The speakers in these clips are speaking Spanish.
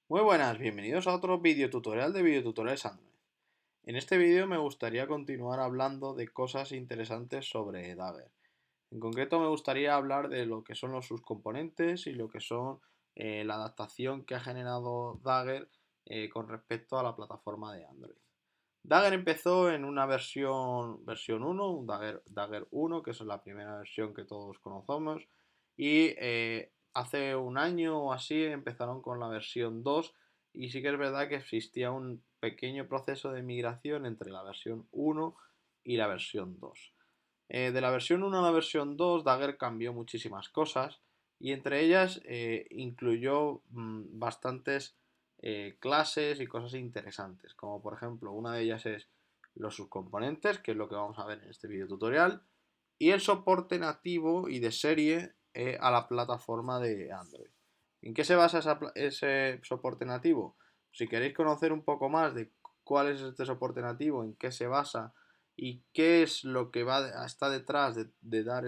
Muy buenas, bienvenidos a otro video tutorial de videotutoriales Android. En este vídeo me gustaría continuar hablando de cosas interesantes sobre Dagger. En concreto me gustaría hablar de lo que son los subcomponentes y lo que son la adaptación que ha generado Dagger con respecto a la plataforma de Android. Dagger empezó en una versión 1, un Dagger 1, que es la primera versión que todos conocemos, y hace un año o así empezaron con la versión 2 y sí que es verdad que existía un pequeño proceso de migración entre la versión 1 y la versión 2. De la versión 1 a la versión 2, Dagger cambió muchísimas cosas y entre ellas incluyó bastantes clases y cosas interesantes, como por ejemplo una de ellas es los subcomponentes, que es lo que vamos a ver en este video tutorial, y el soporte nativo y de serie a la plataforma de Android. ¿En qué se basa ese soporte nativo? Si queréis conocer un poco más de cuál es este soporte nativo, en qué se basa y qué es lo que está detrás de dar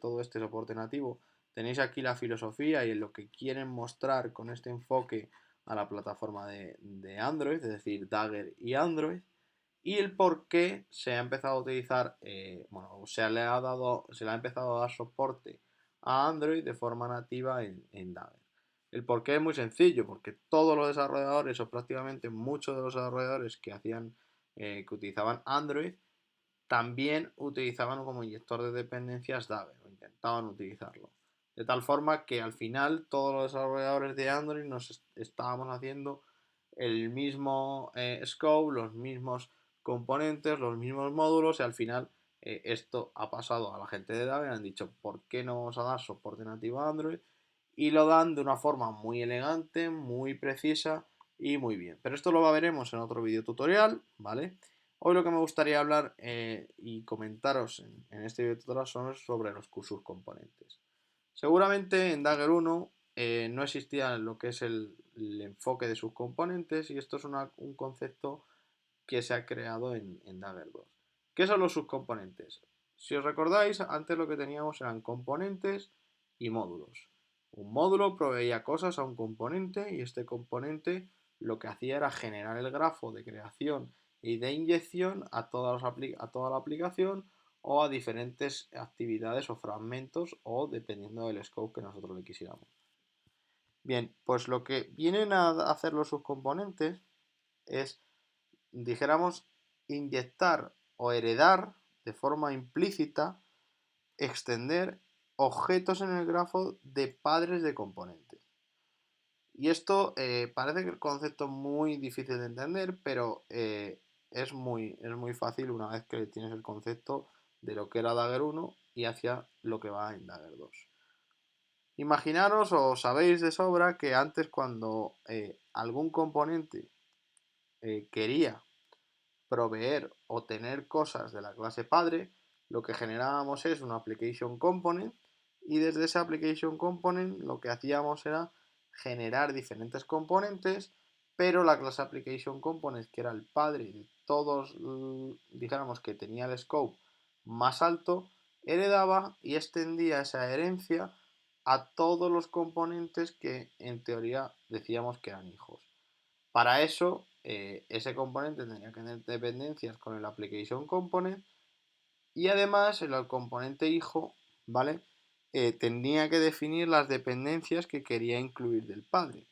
todo este soporte nativo, tenéis aquí la filosofía y en lo que quieren mostrar con este enfoque a la plataforma de Android, es decir, Dagger y Android, y el por qué se ha empezado a utilizar, bueno, se le ha empezado a dar soporte a Android de forma nativa en Dagger. El por qué es muy sencillo, porque todos los desarrolladores, o prácticamente muchos de los desarrolladores que utilizaban Android, también utilizaban como inyector de dependencias Dagger, o intentaban utilizarlo. De tal forma que al final todos los desarrolladores de Android nos estábamos haciendo el mismo scope, los mismos componentes, los mismos módulos y al final esto ha pasado a la gente de Dagger, han dicho ¿por qué no vamos a dar soporte nativo a Android? Y lo dan de una forma muy elegante, muy precisa y muy bien. Pero esto lo veremos en otro video tutorial, ¿vale? Hoy lo que me gustaría hablar y comentaros en este video tutorial son sobre los subcomponentes. Seguramente en Dagger 1 no existía lo que es el enfoque de subcomponentes y esto es un concepto que se ha creado en Dagger 2. ¿Qué son los subcomponentes? Si os recordáis, antes lo que teníamos eran componentes y módulos. Un módulo proveía cosas a un componente y este componente lo que hacía era generar el grafo de creación y de inyección a toda la aplicación o a diferentes actividades o fragmentos o dependiendo del scope que nosotros le quisiéramos. Bien, pues lo que vienen a hacer los subcomponentes es, dijéramos, inyectar o heredar de forma implícita, extender objetos en el grafo de padres de componentes. Y esto parece que el concepto es muy difícil de entender, pero es muy fácil una vez que tienes el concepto de lo que era Dagger 1 y hacia lo que va en Dagger 2. Imaginaros o sabéis de sobra que antes cuando algún componente quería proveer o tener cosas de la clase padre, lo que generábamos es una application component y desde esa application component lo que hacíamos era generar diferentes componentes, pero la clase application component, que era el padre de todos, dijéramos que tenía el scope más alto, heredaba y extendía esa herencia a todos los componentes que en teoría decíamos que eran hijos. Para eso, ese componente tenía que tener dependencias con el application component y además el componente hijo, ¿vale? Tenía que definir las dependencias que quería incluir del padre.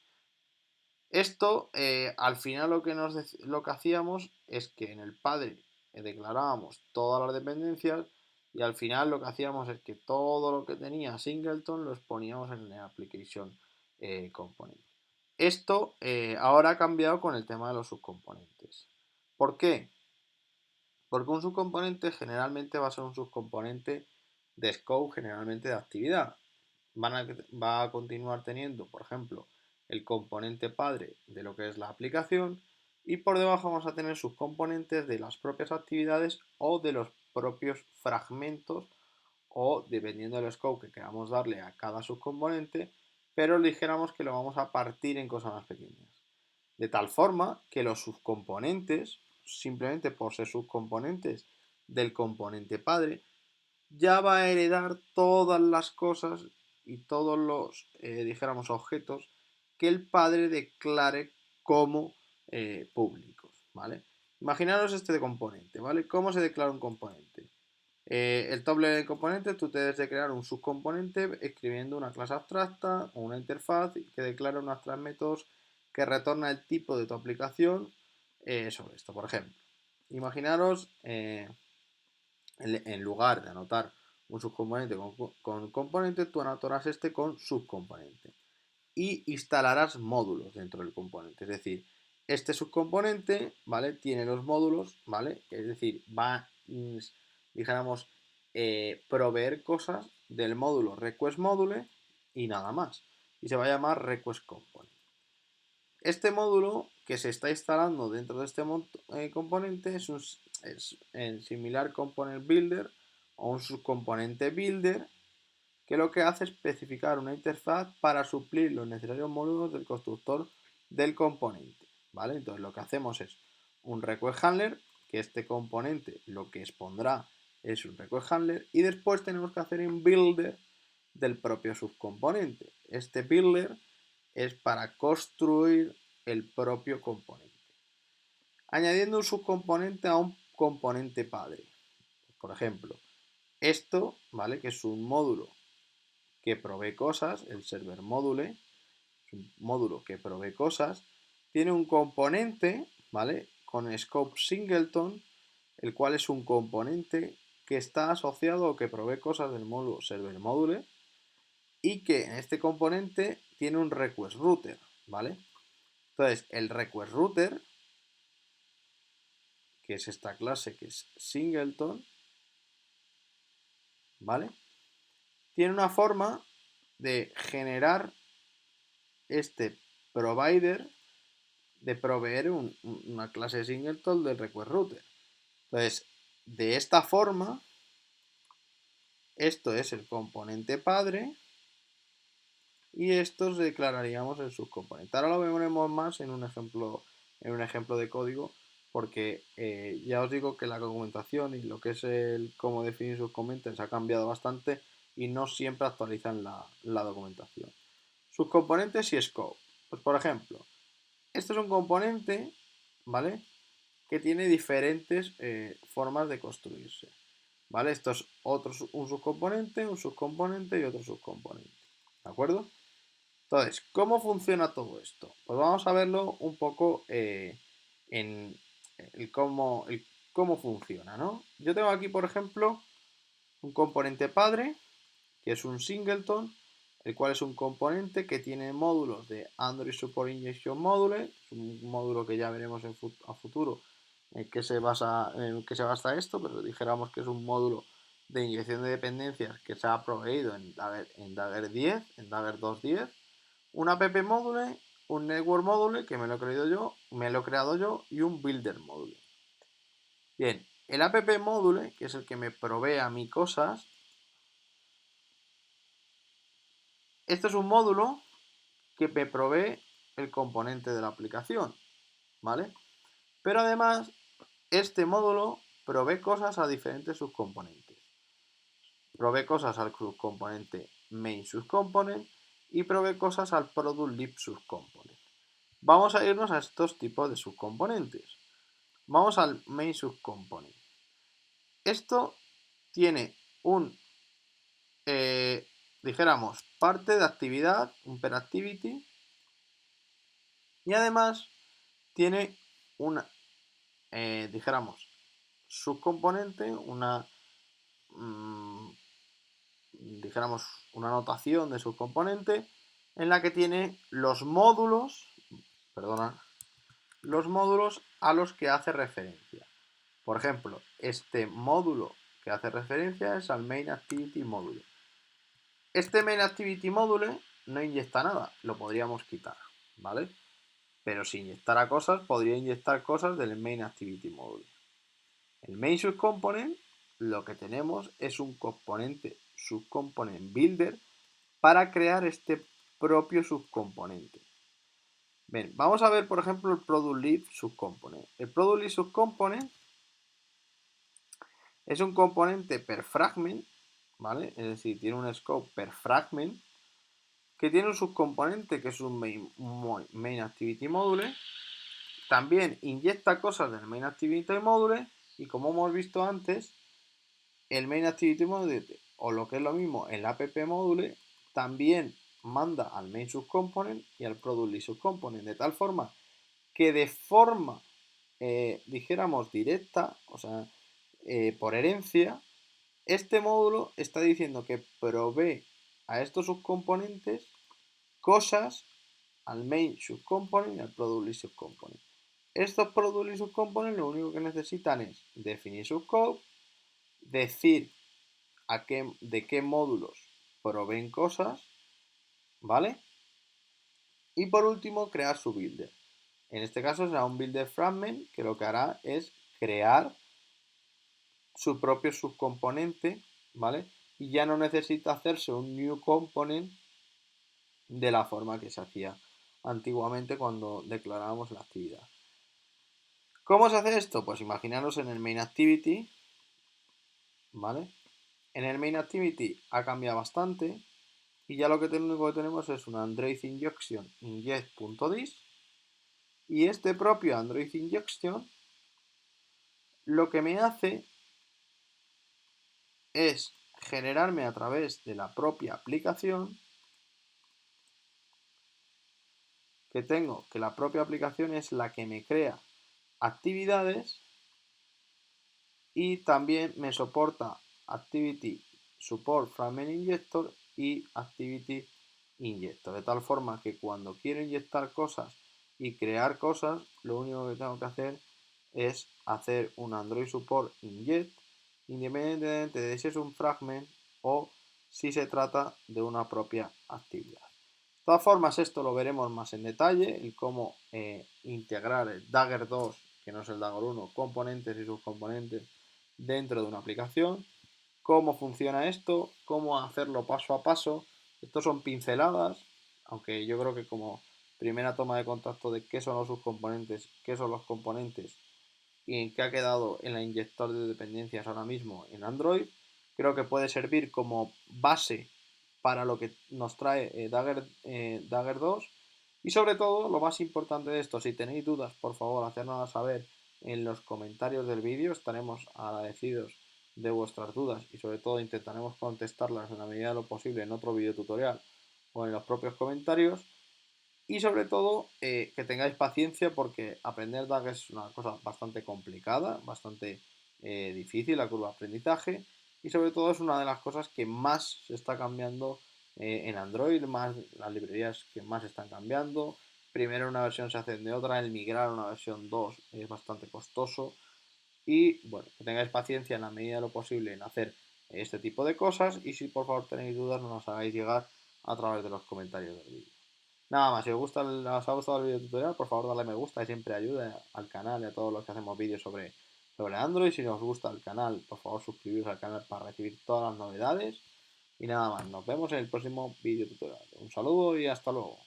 Esto, al final lo que hacíamos es que en el padre declarábamos todas las dependencias y al final lo que hacíamos es que todo lo que tenía Singleton lo exponíamos en el application component. Esto ahora ha cambiado con el tema de los subcomponentes. ¿Por qué? Porque un subcomponente generalmente va a ser un subcomponente de scope, generalmente de actividad. Va a continuar teniendo, por ejemplo, el componente padre de lo que es la aplicación y por debajo vamos a tener subcomponentes de las propias actividades o de los propios fragmentos o dependiendo del scope que queramos darle a cada subcomponente, pero dijéramos que lo vamos a partir en cosas más pequeñas. De tal forma que los subcomponentes, simplemente por ser subcomponentes del componente padre, ya va a heredar todas las cosas y todos los, dijéramos, objetos que el padre declare como públicos, ¿vale? Imaginaros este componente, ¿vale? ¿Cómo se declara un componente? El top level del componente, tú debes de crear un subcomponente escribiendo una clase abstracta o una interfaz que declara unos tres métodos que retorna el tipo de tu aplicación sobre esto. Por ejemplo, imaginaros en lugar de anotar un subcomponente con componente, tú anotarás este con subcomponente y instalarás módulos dentro del componente. Es decir, este subcomponente, ¿vale? Tiene los módulos, ¿vale? Es decir, va, dijéramos, proveer cosas del módulo request module y nada más. Y se va a llamar request component. Este módulo que se está instalando dentro de este componente es el similar component builder o un subcomponente builder que lo que hace es especificar una interfaz para suplir los necesarios módulos del constructor del componente, ¿vale? Entonces lo que hacemos es un request handler, que este componente lo que expondrá es un request handler, y después tenemos que hacer un builder del propio subcomponente. Este builder es para construir el propio componente, añadiendo un subcomponente a un componente padre. Por ejemplo, esto, ¿vale? Que es un módulo que provee cosas, el server module, es un módulo que provee cosas, tiene un componente, ¿vale? Con scope singleton, el cual es un componente que está asociado o que provee cosas del módulo server module y que en este componente tiene un request router, ¿vale? Entonces, el request router, que es esta clase que es singleton, ¿vale? Tiene una forma de generar este provider, de proveer una clase singleton del request router. Entonces, de esta forma, esto es el componente padre y estos declararíamos el subcomponente. Ahora lo veremos más en un ejemplo de código, porque ya os digo que la documentación y lo que es el cómo definir subcomponentes ha cambiado bastante y no siempre actualizan la documentación. Subcomponentes y scope. Pues por ejemplo, este es un componente, ¿vale? Que tiene diferentes formas de construirse, ¿vale? Esto es un subcomponente y otro subcomponente, ¿de acuerdo? Entonces, ¿cómo funciona todo esto? Pues vamos a verlo un poco en el cómo funciona, ¿no? Yo tengo aquí, por ejemplo, un componente padre, que es un singleton, el cual es un componente que tiene módulos de Android Support Injection Module, es un módulo que ya veremos a futuro en qué se basa esto, pero dijéramos que es un módulo de inyección de dependencias que se ha proveído en Dagger 10, en Dagger 2.10, un app module, un network module que me lo he creado yo y un builder module. Bien, el app module, que es el que me provee a mí cosas, este es un módulo que me provee el componente de la aplicación, ¿vale? Pero además, este módulo provee cosas a diferentes subcomponentes. Provee cosas al subcomponente main subcomponent y provee cosas al product lib subcomponent. Vamos a irnos a estos tipos de subcomponentes. Vamos al main subcomponent. Esto tiene dijéramos, parte de actividad, un per activity, y además tiene una, dijéramos, subcomponente, dijéramos, una notación de subcomponente en la que tiene los módulos, los módulos a los que hace referencia. Por ejemplo, este módulo que hace referencia es al main activity module. Este main activity module no inyecta nada, lo podríamos quitar, ¿vale? Pero si inyectara cosas, podría inyectar cosas del main activity module. El main subcomponent, lo que tenemos es un componente subcomponent builder para crear este propio subcomponente. Bien, vamos a ver, por ejemplo, el product lib subcomponent. El product lib subcomponent es un componente per fragment, ¿vale? Es decir, tiene un scope per fragment que tiene un subcomponente que es un main activity module. También inyecta cosas del main activity module y como hemos visto antes, el main activity module, o lo que es lo mismo, el app module, también manda al main subcomponent y al product list subcomponent, de tal forma que de forma, dijéramos, directa, o sea, por herencia, este módulo está diciendo que provee a estos subcomponentes cosas al main subcomponent y al product list subcomponent. Estos product list subcomponents lo único que necesitan es definir su scope, decir de qué módulos proveen cosas, ¿vale? Y por último, crear su builder. En este caso será un builder fragment que lo que hará es crear su propio subcomponente, ¿vale? Y ya no necesita hacerse un new component de la forma que se hacía antiguamente cuando declarábamos la actividad. ¿Cómo se hace esto? Pues imaginaros en el main activity, ¿vale? En el main activity ha cambiado bastante y ya lo único que tenemos es un Android injection inject.dis y este propio Android injection lo que me hace es generarme a través de la propia aplicación que tengo, que la propia aplicación es la que me crea actividades y también me soporta Activity Support Fragment Injector y Activity Injector, de tal forma que cuando quiero inyectar cosas y crear cosas, lo único que tengo que hacer es hacer un Android Support Inject, independientemente de si es un fragment o si se trata de una propia actividad. De todas formas, esto lo veremos más en detalle, el cómo integrar el Dagger 2, que no es el Dagger 1, componentes y subcomponentes dentro de una aplicación, cómo funciona esto, cómo hacerlo paso a paso. Estos son pinceladas, aunque yo creo que como primera toma de contacto de qué son los subcomponentes, qué son los componentes y en qué ha quedado en la inyector de dependencias ahora mismo en Android, creo que puede servir como base para lo que nos trae Dagger 2 y sobre todo lo más importante de esto, si tenéis dudas por favor hacednoslas saber en los comentarios del vídeo, estaremos agradecidos de vuestras dudas y sobre todo intentaremos contestarlas en la medida de lo posible en otro vídeo tutorial o en los propios comentarios y sobre todo que tengáis paciencia porque aprender DAG es una cosa bastante complicada, bastante difícil la curva de aprendizaje y sobre todo es una de las cosas que más se está cambiando en Android, más las librerías que más están cambiando. Primero una versión se hace de otra, el migrar a una versión 2 es bastante costoso y bueno, que tengáis paciencia en la medida de lo posible en hacer este tipo de cosas y si por favor tenéis dudas nos las hagáis llegar a través de los comentarios del vídeo. Nada más, si os ha gustado el video tutorial, por favor dale me gusta, y siempre ayuda al canal y a todos los que hacemos vídeos sobre Android. Si os gusta el canal, por favor suscribiros al canal para recibir todas las novedades. Y nada más, nos vemos en el próximo vídeo tutorial. Un saludo y hasta luego.